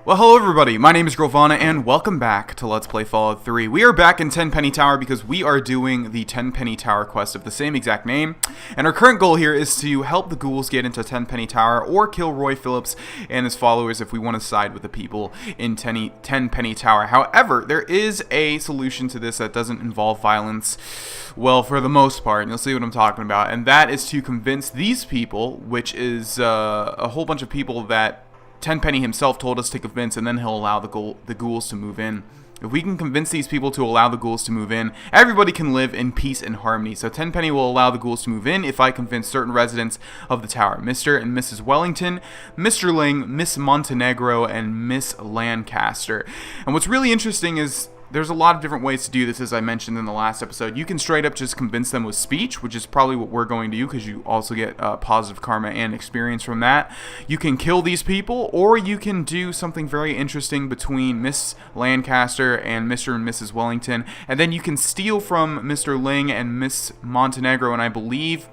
Well, hello everybody, my name is Grohlvana, and welcome back to Let's Play Fallout 3. We are back in Tenpenny Tower because we are doing the Tenpenny Tower quest of the same exact name, and our current goal here is to help the ghouls get into Tenpenny Tower, or kill Roy Phillips and his followers if we want to side with the people in Tenpenny Tower. However, there is a solution to this that doesn't involve violence, well, for the most part, and you'll see what I'm talking about, and that is to convince these people, which is a whole bunch of people that Tenpenny himself told us to convince, and then he'll allow the ghouls to move in. If we can convince these people to allow the ghouls to move in, everybody can live in peace and harmony. So Tenpenny will allow the ghouls to move in if I convince certain residents of the tower. Mr. and Mrs. Wellington, Mr. Ling, Miss Montenegro, and Miss Lancaster. And what's really interesting is there's a lot of different ways to do this, as I mentioned in the last episode. You can straight up just convince them with speech, which is probably what we're going to do because you also get positive karma and experience from that. You can kill these people, or you can do something very interesting between Miss Lancaster and Mr. and Mrs. Wellington, and then you can steal from Mr. Ling and Miss Montenegro, and I believe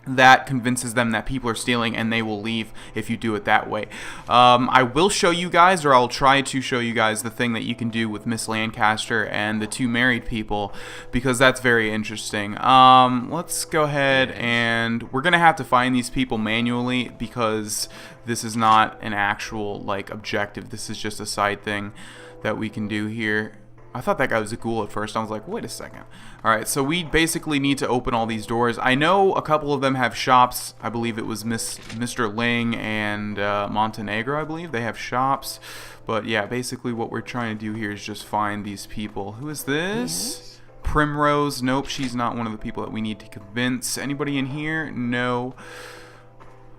that convinces them that people are stealing, and they will leave if you do it that way. I will show you guys, or I'll try to show you guys, the thing that you can do with Miss Lancaster and the two married people, because that's very interesting. Let's go ahead, and we're gonna have to find these people manually because this is not an actual objective. This is just a side thing that we can do here. I thought that guy was a ghoul at first. I was like, wait a second. Alright, so we basically need to open all these doors. I know a couple of them have shops. I believe it was Mr. Ling and Montenegro, I believe. They have shops. But yeah, basically what we're trying to do here is just find these people. Who is this? Primrose. Nope, she's not one of the people that we need to convince. Anybody in here? No.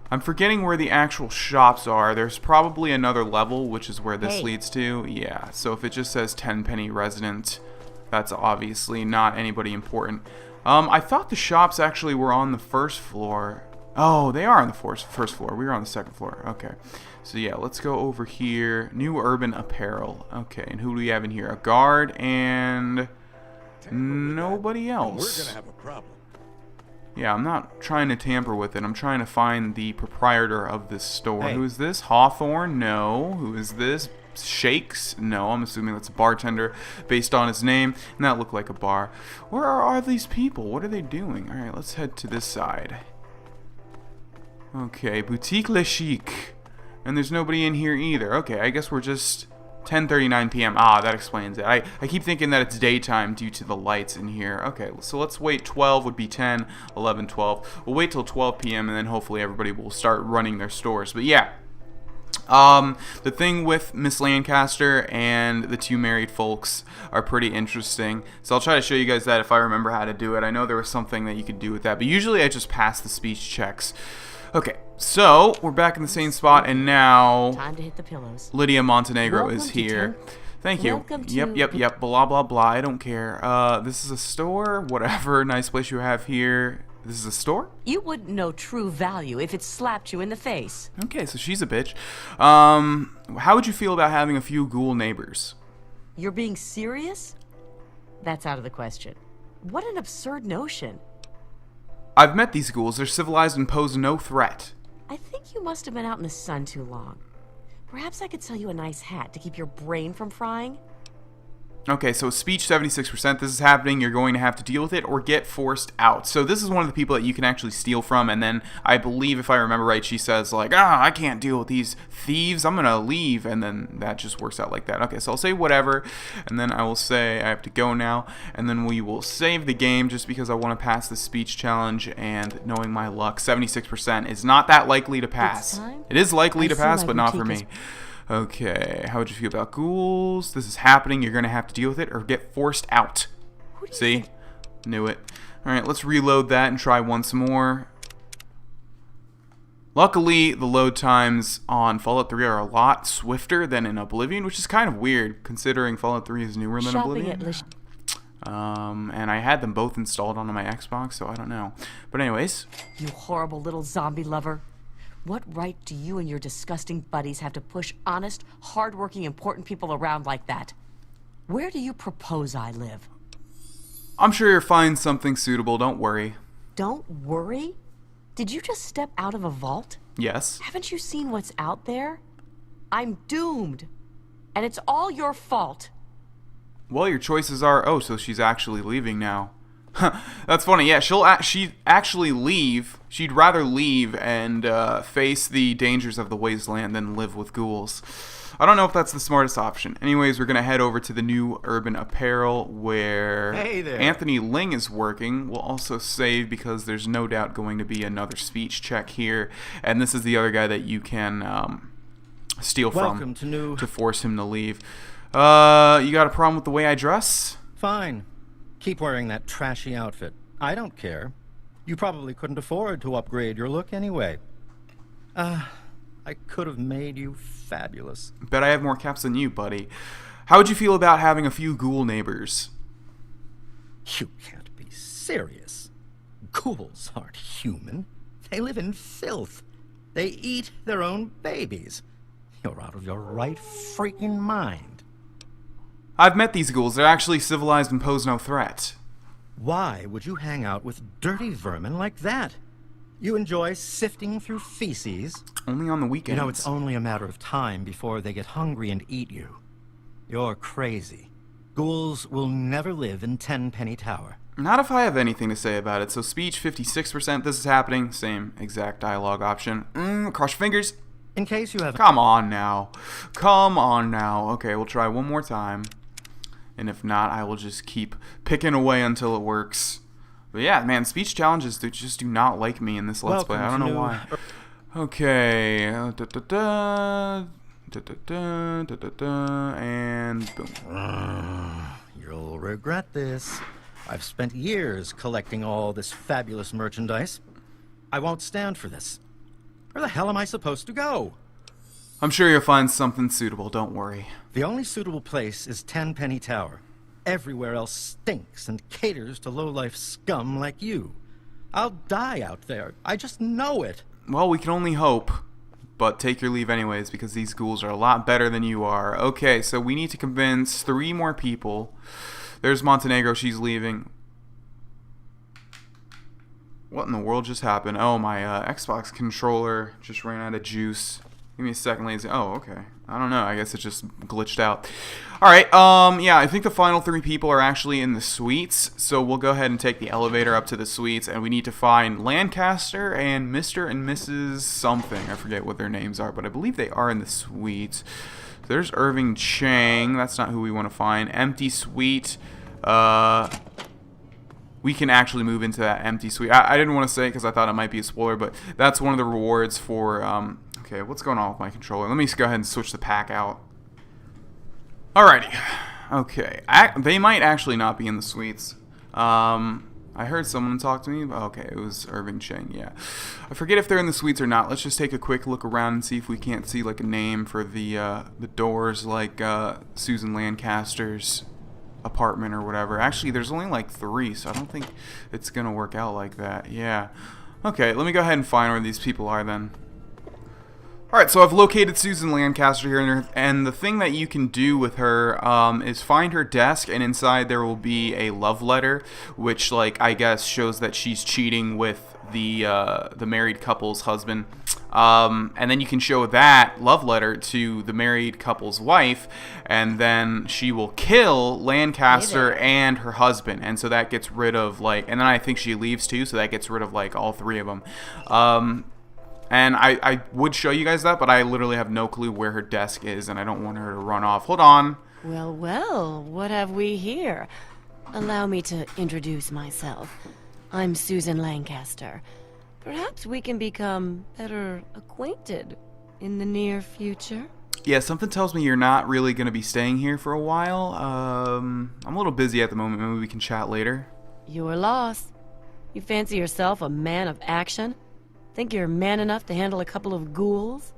I'm forgetting where the actual shops are. There's probably another level, which is where this leads to. Yeah, so if it just says Tenpenny resident, that's obviously not anybody important. I thought the shops actually were on the first floor. Oh, they are on the first floor. We were on the second floor. Okay. So yeah, let's go over here. New urban apparel. Okay, and who do we have in here? A guard and nobody else. We're gonna have a problem. Yeah, I'm not trying to tamper with it. I'm trying to find the proprietor of this store. Hey. Who is this? Hawthorne? No. Who is this? Shakes? No. I'm assuming that's a bartender based on his name. And that looked like a bar. Where are these people? What are they doing? Alright, let's head to this side. Okay, Boutique Le Chic. And there's nobody in here either. Okay, I guess we're just 10:39 p.m. Ah, that explains it. I keep thinking that it's daytime due to the lights in here. Okay, so let's wait. 12 would be 10, 11, 12. We'll wait till 12 p.m. and then hopefully everybody will start running their stores. But yeah, the thing with Miss Lancaster and the two married folks are pretty interesting. So I'll try to show you guys that if I remember how to do it. I know there was something that you could do with that, but usually I just pass the speech checks. Okay, so we're back in the same spot, and now time to hit the pillows. Lydia Montenegro is here. Thank you. Yep. Blah blah blah. I don't care. This is a store. Whatever. Nice place you have here. This is a store? You wouldn't know true value if it slapped you in the face. Okay, so she's a bitch. How would you feel about having a few ghoul neighbors? You're being serious? That's out of the question. What an absurd notion. I've met these ghouls. They're civilized and pose no threat. I think you must have been out in the sun too long. Perhaps I could sell you a nice hat to keep your brain from frying? Okay, so speech 76%. This is happening. You're going to have to deal with it or get forced out. So this is one of the people that you can actually steal from. And then I believe, if I remember right, she says like, I can't deal with these thieves. I'm going to leave. And then that just works out like that. Okay, so I'll say whatever. And then I will say I have to go now. And then we will save the game just because I want to pass the speech challenge. And knowing my luck, 76% is not that likely to pass. It is likely to pass, but not for me. Okay, how would you feel about ghouls? This is happening. You're going to have to deal with it or get forced out. See? Knew it. Alright, let's reload that and try once more. Luckily, the load times on Fallout 3 are a lot swifter than in Oblivion, which is kind of weird, considering Fallout 3 is newer than Oblivion. And I had them both installed onto my Xbox, so I don't know. But anyways. You horrible little zombie lover. What right do you and your disgusting buddies have to push honest, hard-working, important people around like that? Where do you propose I live? I'm sure you'll find something suitable, don't worry. Don't worry? Did you just step out of a vault? Yes. Haven't you seen what's out there? I'm doomed. And it's all your fault. Well, your choices are... Oh, so she's actually leaving now. That's funny. Yeah, she'd actually leave. She'd rather leave and face the dangers of the wasteland than live with ghouls. I don't know if that's the smartest option. Anyways, we're going to head over to the new Urban Apparel where Hey there. Anthony Ling is working. We'll also save because there's no doubt going to be another speech check here. And this is the other guy that you can steal Welcome from to force him to leave. You got a problem with the way I dress? Fine. Keep wearing that trashy outfit. I don't care. You probably couldn't afford to upgrade your look anyway. I could have made you fabulous. Bet I have more caps than you, buddy. How would you feel about having a few ghoul neighbors? You can't be serious. Ghouls aren't human. They live in filth. They eat their own babies. You're out of your right freaking mind. I've met these ghouls. They're actually civilized and pose no threat. Why would you hang out with dirty vermin like that? You enjoy sifting through feces. Only on the weekends. You know, it's only a matter of time before they get hungry and eat you. You're crazy. Ghouls will never live in Tenpenny Tower. Not if I have anything to say about it. So speech 56%. This is happening. Same exact dialogue option. Cross your fingers. In case you haven't... Come on now. Come on now. Okay, we'll try one more time. And if not, I will just keep picking away until it works. But yeah, man, speech challenges just do not like me in this Let's Play. I don't know why. Okay. And boom. You'll regret this. I've spent years collecting all this fabulous merchandise. I won't stand for this. Where the hell am I supposed to go? I'm sure you'll find something suitable, don't worry. The only suitable place is Tenpenny Tower. Everywhere else stinks and caters to low-life scum like you. I'll die out there. I just know it. Well, we can only hope. But take your leave anyways, because these ghouls are a lot better than you are. Okay, so we need to convince 3 more people. There's Montenegro, she's leaving. What in the world just happened? Oh, my Xbox controller just ran out of juice. Give me a second, ladies. Oh, okay. I don't know. I guess it just glitched out. All right. Yeah, I think the final 3 people are actually in the suites. So we'll go ahead and take the elevator up to the suites, and we need to find Lancaster and Mr. and Mrs. something. I forget what their names are, but I believe they are in the suites. So there's Irving Chang. That's not who we want to find. Empty suite. We can actually move into that empty suite. I didn't want to say it because I thought it might be a spoiler, but that's one of the rewards for... Okay, what's going on with my controller? Let me just go ahead and switch the pack out. Alrighty. Okay. They might actually not be in the suites. I heard someone talk to me. Okay, it was Irving Cheng, yeah. I forget if they're in the suites or not. Let's just take a quick look around and see if we can't see like a name for the doors, like Susan Lancaster's apartment or whatever. Actually, there's only like 3, so I don't think it's going to work out like that. Yeah. Okay, let me go ahead and find where these people are then. Alright, so I've located Susan Lancaster here, and the thing that you can do with her is find her desk, and inside there will be a love letter, which, like, I guess shows that she's cheating with the married couple's husband. And then you can show that love letter to the married couple's wife, and then she will kill Lancaster and her husband, and so that gets rid of, like, and then I think she leaves too, so that gets rid of, like, all 3 of them. And I would show you guys that, but I literally have no clue where her desk is, and I don't want her to run off. Hold on. Well, well, what have we here? Allow me to introduce myself. I'm Susan Lancaster. Perhaps we can become better acquainted in the near future. Yeah, something tells me you're not really going to be staying here for a while. I'm a little busy at the moment. Maybe we can chat later. Your loss. You fancy yourself a man of action? Think you're man enough to handle a couple of ghouls?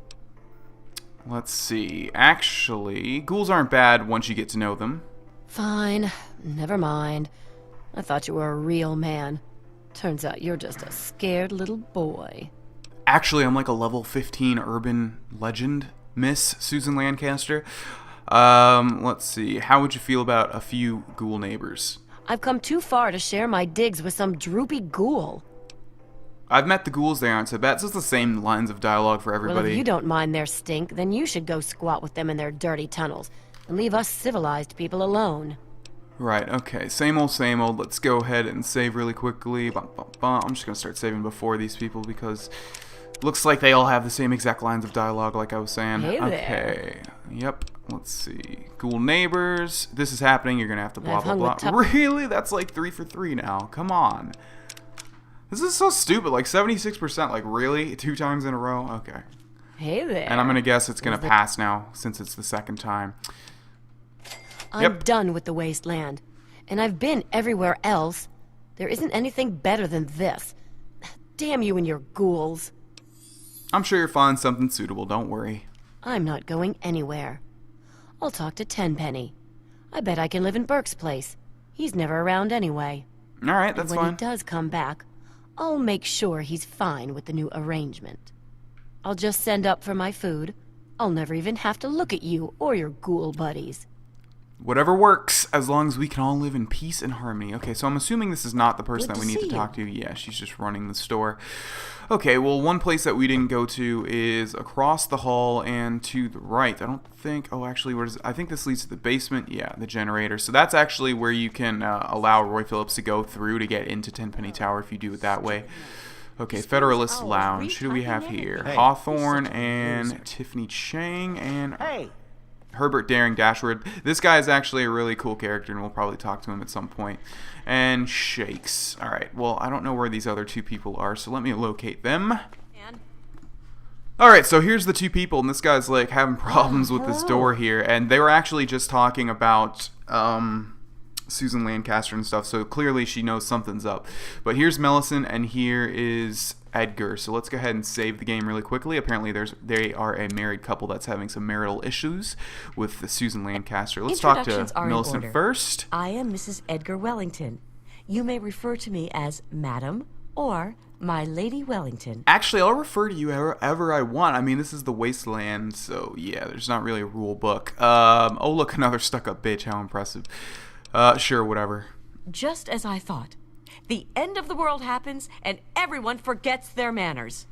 Let's see. Actually, ghouls aren't bad once you get to know them. Fine. Never mind. I thought you were a real man. Turns out you're just a scared little boy. Actually, I'm like a level 15 urban legend, Miss Susan Lancaster. Let's see. How would you feel about a few ghoul neighbors? I've come too far to share my digs with some droopy ghoul. I've met the ghouls, they aren't so bad. It's just the same lines of dialogue for everybody. Well, if you don't mind their stink, then you should go squat with them in their dirty tunnels. and leave us civilized people alone. Right, okay. Same old, same old. Let's go ahead and save really quickly. Bum, bum, bum. I'm just going to start saving before these people because looks like they all have the same exact lines of dialogue like I was saying. Hey there. Okay. Yep. Let's see. Ghoul neighbors. This is happening. You're going to have to blah, I've blah, hung blah. with tough- Really? That's like 3 for 3 now. Come on. This is so stupid. Like 76%. Like really? 2 times in a row? Okay. Hey there. And I'm going to guess it's going to Was the- pass now since it's the second time. I'm Yep. done with the wasteland. And I've been everywhere else. There isn't anything better than this. Damn you and your ghouls. I'm sure you'll find something suitable. Don't worry. I'm not going anywhere. I'll talk to Tenpenny. I bet I can live in Burke's place. He's never around anyway. All right, that's and when fine. he does come back, I'll make sure he's fine with the new arrangement. I'll just send up for my food. I'll never even have to look at you or your ghoul buddies. Whatever works, as long as we can all live in peace and harmony. Okay, so I'm assuming this is not the person Good that to we need see to you. talk to. Yeah, she's just running the store. Okay, well, one place that we didn't go to is across the hall and to the right. I don't think... Oh, actually, where does... I think this leads to the basement. Yeah, the generator. So that's actually where you can allow Roy Phillips to go through to get into Tenpenny Tower if you do it that way. Okay, Federalist Lounge. Who do we have here? Hey. Hawthorne and Tiffany Chang and... Hey, Herbert Daring Dashwood. This guy is actually a really cool character, and we'll probably talk to him at some point. And Shakes. Alright, well, I don't know where these other 2 people are, so let me locate them. Alright, so here's the 2 people, and this guy's, like, having problems with this door here. And they were actually just talking about, Susan Lancaster and stuff, so clearly she knows something's up. But here's Millicent, and here is Edgar. So let's go ahead and save the game really quickly. Apparently they are a married couple that's having some marital issues with the Susan Lancaster. Let's talk Introductions to are in Millicent order. first. I am Mrs. Edgar Wellington. You may refer to me as Madam or my Lady Wellington. Actually, I'll refer to you however I want. I mean, this is the wasteland, so yeah, there's not really a rule book. Oh, look, another stuck-up bitch. How impressive. Sure, whatever. Just as I thought. The end of the world happens and everyone forgets their manners.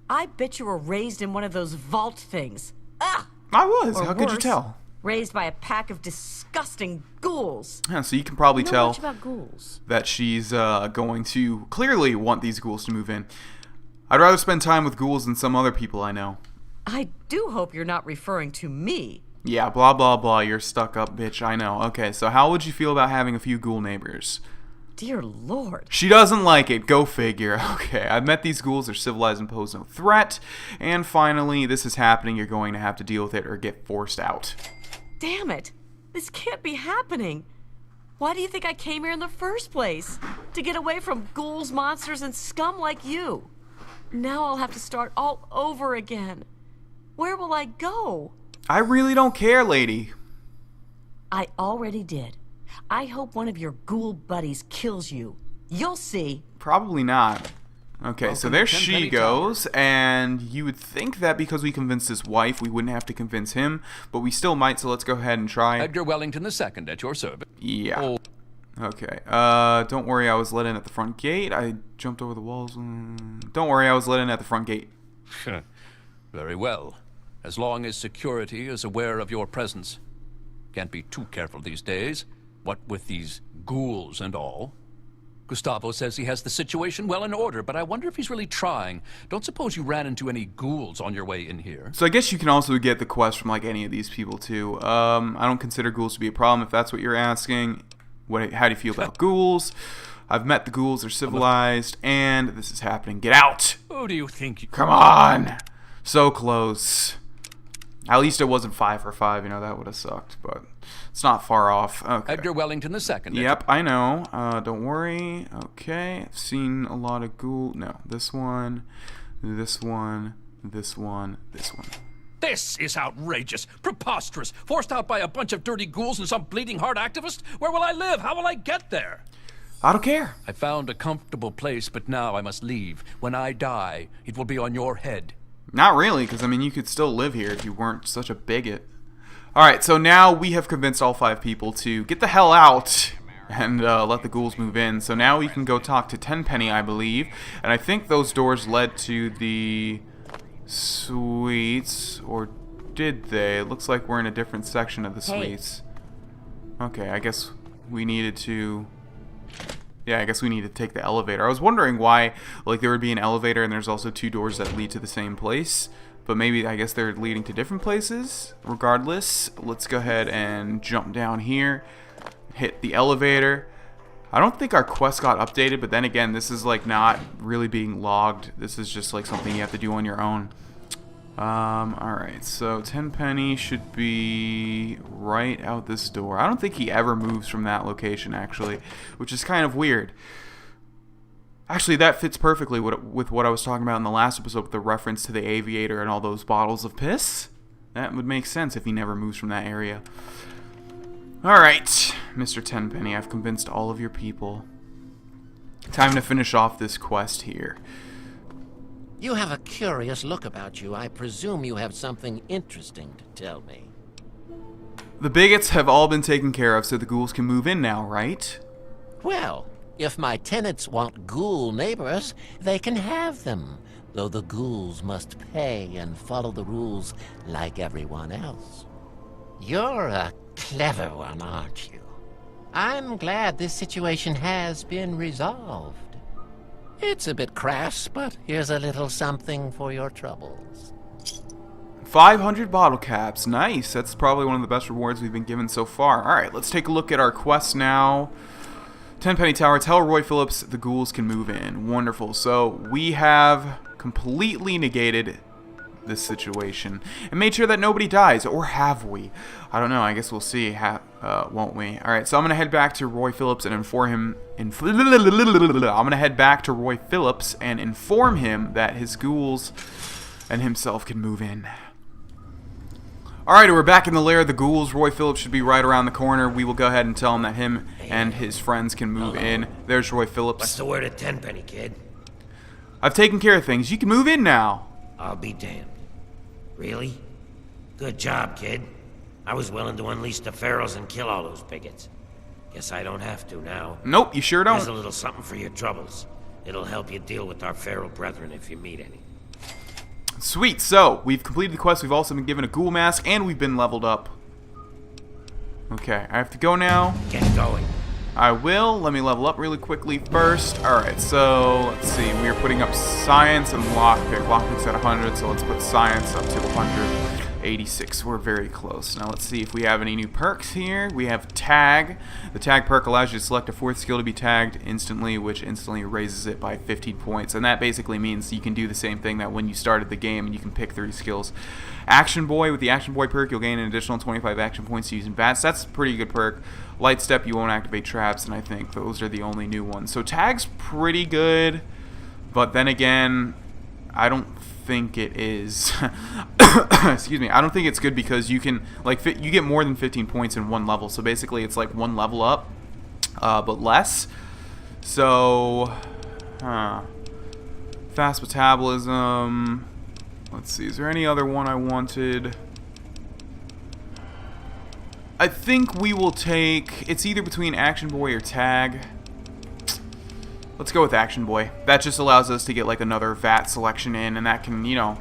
I bet you were raised in one of those vault things. Ah! I was. Or How could you worse, tell? Raised by a pack of disgusting ghouls. Yeah, so you can probably Know tell much about ghouls? that she's going to clearly want these ghouls to move in. I'd rather spend time with ghouls than some other people I know. I do hope you're not referring to me. Yeah, blah, blah, blah, you're stuck up, bitch, I know. Okay, so how would you feel about having a few ghoul neighbors? Dear Lord. She doesn't like it, go figure. Okay, I've met these ghouls, they're civilized and pose no threat. And finally, this is happening, you're going to have to deal with it or get forced out. Damn it. This can't be happening. Why do you think I came here in the first place? To get away from ghouls, monsters, and scum like you. Now I'll have to start all over again. Where will I go? I really don't care, lady. I already did. I hope one of your ghoul buddies kills you. You'll see. Probably not. Okay, so Welcome there to she Tenpenny goes, and you would think that because we convinced his wife, we wouldn't have to convince him, but we still might, so let's go ahead and try. Edgar Wellington II at your service. Yeah. Oh. Okay, don't worry, I was let in at the front gate. I jumped over the walls. Don't worry, I was let in at the front gate. Very well. As long as security is aware of your presence. Can't be too careful these days. What with these ghouls and all. Gustavo says he has the situation well in order, but I wonder if he's really trying. Don't suppose you ran into any ghouls on your way in here? So I guess you can also get the quest from like any of these people too. I don't consider ghouls to be a problem if that's what you're asking. How do you feel about ghouls? I've met the ghouls, they're civilized, and this is happening. Get out! Who do you think you... Come on! So close. At least it wasn't 5 for 5, you know, that would have sucked, but it's not far off. Okay. Edgar Wellington II. Yep, I know. Don't worry. Okay, I've seen a lot of ghoul. No, this one, this one, this one, this one. This is outrageous, preposterous, forced out by a bunch of dirty ghouls and some bleeding heart activist. Where will I live? How will I get there? I don't care. I found a comfortable place, but now I must leave. When I die, it will be on your head. Not really, because, I mean, you could still live here if you weren't such a bigot. Alright, so now we have convinced all 5 people to get the hell out and let the ghouls move in. So now we can go talk to Tenpenny, I believe. And I think those doors led to the suites, or did they? It looks like we're in a different section of the Hey. suites. Okay, I guess we needed to... Yeah, I guess we need to take the elevator. I was wondering why, like, there would be an elevator and there's also 2 doors that lead to the same place. But maybe, I guess they're leading to different places. Regardless, let's go ahead and jump down here. Hit the elevator. I don't think our quest got updated, but then again, this is, like, not really being logged. This is just, like, something you have to do on your own. Alright, so Tenpenny should be right out this door. I don't think he ever moves from that location, actually, which is kind of weird. Actually, that fits perfectly with what I was talking about in the last episode with the reference to the aviator and all those bottles of piss. That would make sense if he never moves from that area. Alright, Mr. Tenpenny, I've convinced all of your people. Time to finish off this quest here. You have a curious look about you. I presume you have something interesting to tell me. The bigots have all been taken care of, so the ghouls can move in now, right? Well, if my tenants want ghoul neighbors, they can have them, though the ghouls must pay and follow the rules like everyone else. You're a clever one, aren't you? I'm glad this situation has been resolved. It's a bit crass, but here's a little something for your troubles. 500 bottle caps. Nice. That's probably one of the best rewards we've been given so far. Alright, let's take a look at our quest now. Tenpenny Tower. Tell Roy Phillips the ghouls can move in. Wonderful. So we have completely negated this situation and made sure that nobody dies. Or have we? I don't know. I guess we'll see. Won't we? Alright, so I'm going to head back to Roy Phillips and inform him... I'm going to head back to Roy Phillips and inform him that his ghouls and himself can move in. Alright, we're back in the lair of the ghouls. Roy Phillips should be right around the corner. We will go ahead and tell him that him and his friends can move in. There's Roy Phillips. What's the word at Tenpenny, kid? I've taken care of things. You can move in now. I'll be damned. Really? Good job, kid. I was willing to unleash the pharaohs and kill all those bigots. Guess I don't have to now. Nope, you sure Here's a don't. little something for your troubles. It'll help you deal with our pharaoh brethren if you meet any. Sweet, so we've completed the quest. We've also been given a ghoul mask and we've been leveled up. Okay, I have to go now. Get going. I will. Let me level up really quickly first. Alright, so let's see. We are putting up science and lockpick. Lockpick's at 100, so let's put science up to 186. We're very close. Now let's see if we have any new perks here. We have tag. The tag perk allows you to select a 4th skill to be tagged instantly, which instantly raises it by 15 points. And that basically means you can do the same thing that when you started the game and you can pick 3 skills. Action Boy, with the Action Boy perk, you'll gain an additional 25 action points using bats. That's a pretty good perk. Light Step, you won't activate traps, and I think those are the only new ones. So tag's pretty good, but then again, I don't think it is. Excuse me. I don't think it's good because you can, like, you get more than 15 points in one level. So basically, it's like one level up, but less. So, fast metabolism. Let's see. Is there any other one I wanted? I think we will take... It's either between Action Boy or Tag. Let's go with Action Boy. That just allows us to get, like, another VAT selection in, and that can, you know,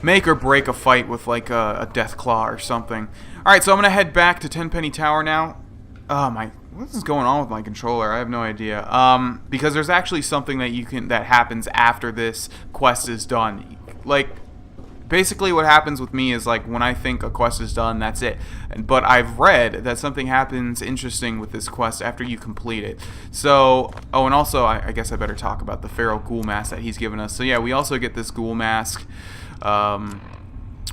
make or break a fight with, like, a Death Claw or something. Alright, so I'm going to head back to Tenpenny Tower now. Oh, my... What is going on with my controller? I have no idea. Because there's actually something that happens after this quest is done. Like... Basically what happens with me is, like, when I think a quest is done, that's it. But I've read that something happens interesting with this quest after you complete it. So, oh, and also, I guess I better talk about the Pharaoh Ghoul Mask that he's given us. So yeah, we also get this Ghoul Mask,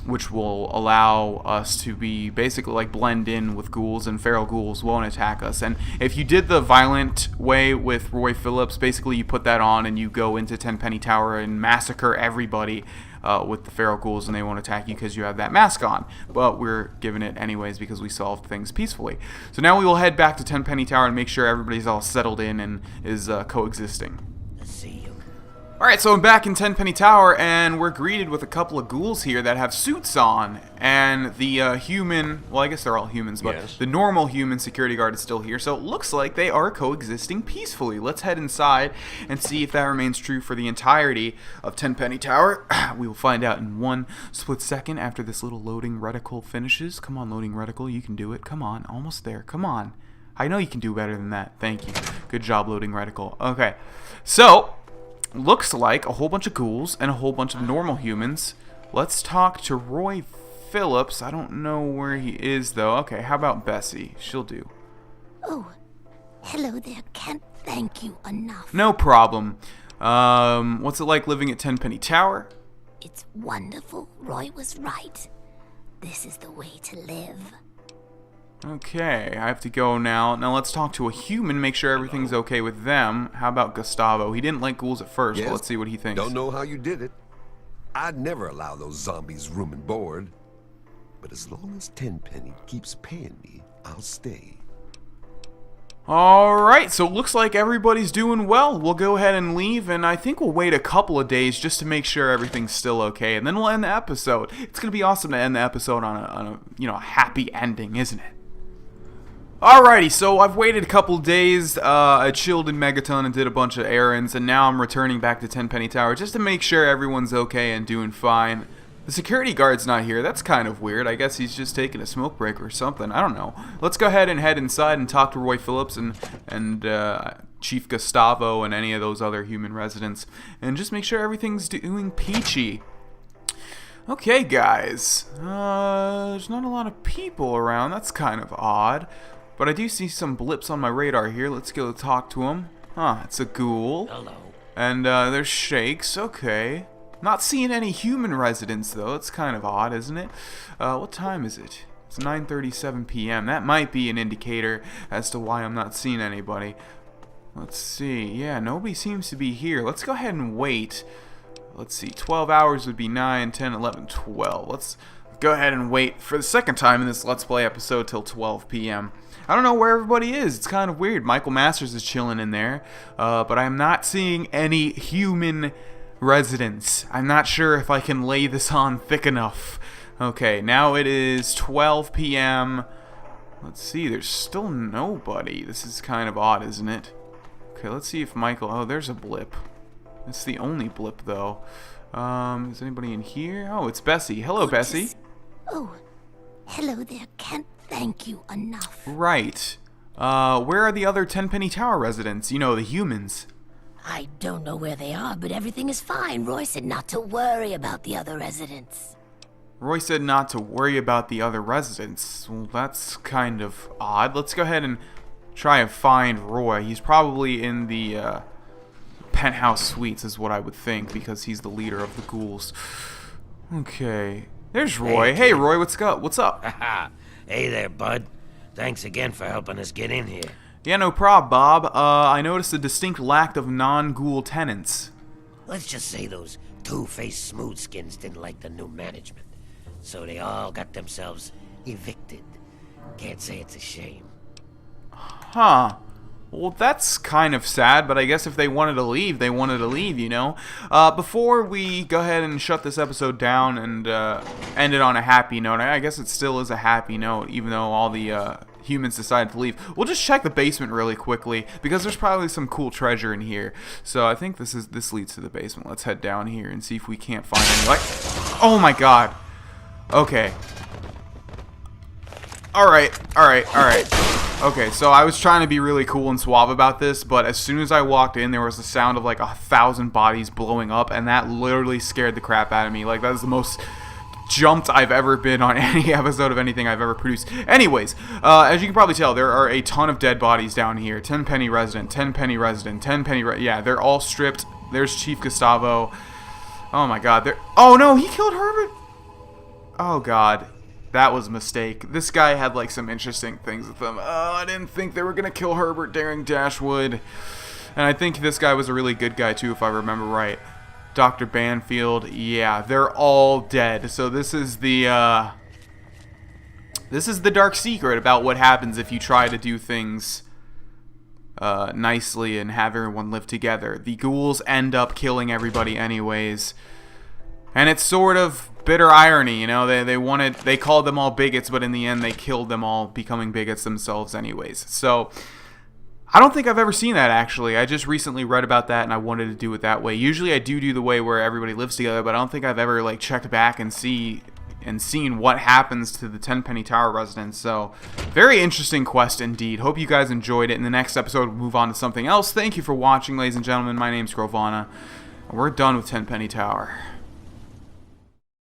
which will allow us to be basically, like, blend in with ghouls, and Pharaoh ghouls won't attack us. And if you did the violent way with Roy Phillips, basically you put that on and you go into Tenpenny Tower and massacre everybody with the Pharaoh ghouls, and they won't attack you because you have that mask on. But we're giving it anyways because we solved things peacefully. So now we will head back to Tenpenny Tower and make sure everybody's all settled in and is coexisting. I see you. Alright, so I'm back in Tenpenny Tower, and we're greeted with a couple of ghouls here that have suits on. And the human, well, I guess they're all humans, but Yes. the normal human security guard is still here. So it looks like they are coexisting peacefully. Let's head inside and see if that remains true for the entirety of Tenpenny Tower. We will find out in one split second after this little loading reticle finishes. Come on, loading reticle, you can do it. Come on, almost there. Come on. I know you can do better than that. Thank you. Good job, loading reticle. Okay, so looks like a whole bunch of ghouls and a whole bunch of normal humans. Let's talk to Roy Phillips. I don't know where he is, though. Okay, how about Bessie? She'll do. Oh, hello there. Can't thank you enough. No problem. What's it like living at Tenpenny Tower? It's wonderful. Roy was right. This is the way to live. Okay, I have to go now. Now let's talk to a human, make sure everything's okay with them. How about Gustavo? He didn't like ghouls at first, but let's see what he thinks. Don't know how you did it. I'd never allow those zombies room and board. But as long as Tenpenny keeps paying me, I'll stay. Alright, so it looks like everybody's doing well. We'll go ahead and leave, and I think we'll wait a couple of days just to make sure everything's still okay, and then we'll end the episode. It's going to be awesome to end the episode on a happy ending, isn't it? Alrighty, so I've waited a couple days, I chilled in Megaton and did a bunch of errands, and now I'm returning back to Tenpenny Tower just to make sure everyone's okay and doing fine. The security guard's not here. That's kind of weird. I guess he's just taking a smoke break or something. I don't know. Let's go ahead and head inside and talk to Roy Phillips and Chief Gustavo and any of those other human residents, and just make sure everything's doing peachy. Okay, guys. There's not a lot of people around. That's kind of odd. But I do see some blips on my radar here. Let's go talk to him. Huh, it's a ghoul. Hello. And there's shakes. Okay. Not seeing any human residents, though. It's kind of odd, isn't it? What time is it? It's 9:37 p.m. That might be an indicator as to why I'm not seeing anybody. Let's see. Yeah, nobody seems to be here. Let's go ahead and wait. Let's see. 12 hours would be 9, 10, 11, 12. Let's go ahead and wait for the second time in this Let's Play episode till 12 p.m. I don't know where everybody is. It's kind of weird. Michael Masters is chilling in there, but I'm not seeing any human residents. I'm not sure if I can lay this on thick enough. Okay, now it is 12 p.m. Let's see. There's still nobody. This is kind of odd, isn't it? Okay, let's see if Michael... Oh, there's a blip. It's the only blip, though. Is anybody in here? Oh, it's Bessie. Hello, Bessie. Oh, hello there. Can't thank you enough. Right. Where are the other Tenpenny Tower residents? You know, the humans. I don't know where they are, but everything is fine. Roy said not to worry about the other residents. Roy said not to worry about the other residents. Well, that's kind of odd. Let's go ahead and try and find Roy. He's probably in the penthouse suites is what I would think, because he's the leader of the ghouls. Okay. There's Roy. Hey, Roy, what's up? What's up? Hey there, bud. Thanks again for helping us get in here. Yeah, no prob, Bob. I noticed a distinct lack of non-ghoul tenants. Let's just say those two-faced smoothskins didn't like the new management, so they all got themselves evicted. Can't say it's a shame. Huh. Well, that's kind of sad, but I guess if they wanted to leave, they wanted to leave, you know? Before we go ahead and shut this episode down and end it on a happy note, I guess it still is a happy note, even though all the humans decided to leave. We'll just check the basement really quickly, because there's probably some cool treasure in here. So I think this leads to the basement. Let's head down here and see if we can't find any light. Oh my god. Okay. Alright. Okay, so I was trying to be really cool and suave about this, but as soon as I walked in, there was the sound of like 1,000 bodies blowing up, and that literally scared the crap out of me. Like, that is the most jumped I've ever been on any episode of anything I've ever produced. Anyways, as you can probably tell, there are a ton of dead bodies down here. Tenpenny resident, yeah, they're all stripped. There's Chief Gustavo. Oh my god, oh no, he killed Herbert! Oh god. That was a mistake. This guy had like some interesting things with him. Oh, I didn't think they were gonna kill Herbert during Dashwood. And I think this guy was a really good guy too, if I remember right. Dr. Banfield, yeah, they're all dead. So this is the dark secret about what happens if you try to do things nicely and have everyone live together. The ghouls end up killing everybody anyways. And it's sort of bitter irony, you know, they called them all bigots, but in the end they killed them all, becoming bigots themselves anyways. So I don't think I've ever seen that, actually. I just recently read about that and I wanted to do it that way. Usually I do the way where everybody lives together, but I don't think I've ever like checked back and seen what happens to the Tenpenny Tower residents. So very interesting quest indeed. Hope you guys enjoyed it. In the next episode we'll move on to something else. Thank you for watching, ladies and gentlemen. My name's Grohlvana, and we're done with Tenpenny Tower.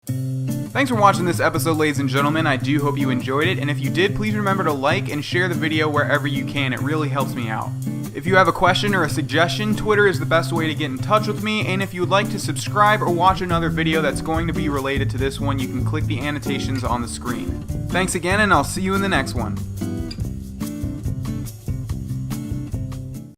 Thanks for watching this episode, ladies and gentlemen. I do hope you enjoyed it, and if you did, please remember to like and share the video wherever you can. It really helps me out. If you have a question or a suggestion, Twitter is the best way to get in touch with me, and if you would like to subscribe or watch another video that's going to be related to this one, you can click the annotations on the screen. Thanks again, and I'll see you in the next one.